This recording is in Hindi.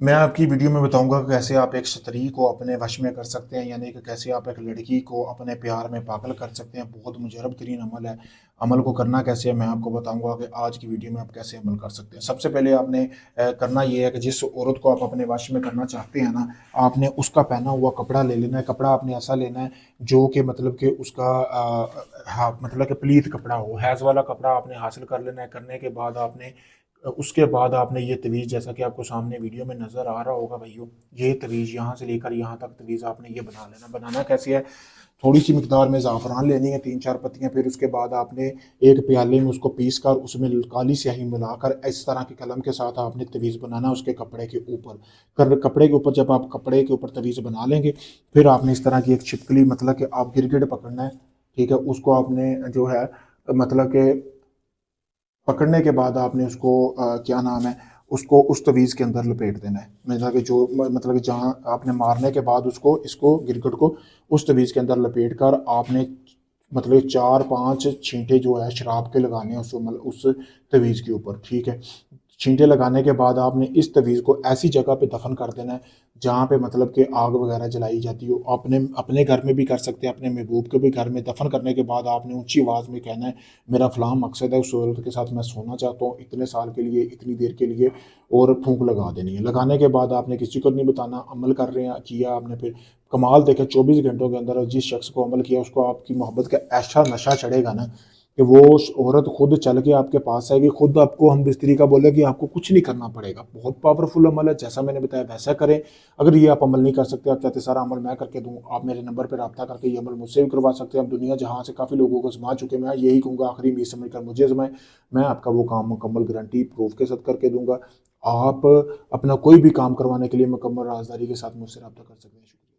मैं आपकी वीडियो में बताऊंगा कि कैसे आप एक स्त्री को अपने वश में कर सकते हैं, यानी कि कैसे आप एक लड़की को अपने प्यार में पागल कर सकते हैं। बहुत मुजरब तरीन अमल है। अमल को करना कैसे है मैं आपको बताऊंगा कि आज की वीडियो में आप कैसे अमल कर सकते हैं। सबसे पहले आपने करना ये है कि जिस औरत को आप अपने वश में करना चाहते हैं ना, आपने उसका पहना हुआ कपड़ा ले लेना है। कपड़ा आपने ऐसा लेना है जो कि मतलब कि उसका हाँ मतलब कि प्लीत कपड़ा हो, हैज़ वाला कपड़ा आपने हासिल कर लेना है। करने के बाद आपने उसके बाद आपने ये तवीज़, जैसा कि आपको सामने वीडियो में नज़र आ रहा होगा भाइयों, ये तवीज़ यहाँ से लेकर यहाँ तक तवीज़ आपने ये बना लेना। बनाना कैसे है? थोड़ी सी मिकदार में ज़ाफ़रान लेनी है, 3-4 पत्तियाँ। फिर उसके बाद आपने एक प्याले में उसको पीस कर उसमें काली स्याही मिलाकर इस तरह के कलम के साथ आपने तवीज़ बनाना उसके कपड़े के ऊपर। कपड़े के ऊपर जब आप कपड़े के ऊपर तवीज़ बना लेंगे, फिर आपने इस तरह की एक छिपकली, मतलब कि आप गिरगिट पकड़ना है। ठीक है, उसको आपने जो है मतलब कि पकड़ने के बाद आपने उसको क्या नाम है, उसको उस तवीज़ के अंदर लपेट देना है। मतलब कि जो मतलब कि जहाँ आपने मारने के बाद उसको, इसको गिरगिट को उस तवीज़ के अंदर लपेट कर आपने मतलब 4-5 छींटे जो है शराब के लगाने हैं उस तवीज़ के ऊपर। ठीक है, छींटे लगाने के बाद आपने इस तवीज़ को ऐसी जगह पे दफन कर देना है जहाँ पे मतलब कि आग वगैरह जलाई जाती हो। अपने अपने घर में भी कर सकते हैं, अपने महबूब के भी घर में। दफन करने के बाद आपने ऊंची आवाज़ में कहना है, मेरा फलां मकसद है, उस औरत के साथ मैं सोना चाहता हूँ इतने साल के लिए, इतनी देर के लिए, और फूंक लगा देनी है। लगाने के बाद आपने किसी को नहीं बताना, अमल कर रहे हैं किया आपने। फिर कमाल देखे, 24 घंटों के अंदर जिस शख्स को अमल किया उसको आपकी मोहब्बत का ऐसा नशा चढ़ेगा ना कि वो औरत खुद चल के आपके पास आएगी, खुद आपको हम बिस्तरी का बोलेगी, आपको कुछ नहीं करना पड़ेगा। बहुत पावरफुल अमल है, जैसा मैंने बताया वैसा करें। अगर ये आप अमल नहीं कर सकते, आप चाहते सारा अमल मैं करके दूं, आप मेरे नंबर पर रब्ता करके ये अमल मुझसे भी करवा सकते हैं। आप दुनिया जहां से काफ़ी लोगों को आजमा चुके, मैं यही कहूँगा आखिरी में समझ कर मुझे आजमाएं। मैं आपका वो काम मुकम्मल गारंटी प्रूफ के साथ करके दूंगा। आप अपना कोई भी काम करवाने के लिए मुकम्मल राजदारी के साथ मुझसे रब्ता कर सकते हैं। शुक्रिया।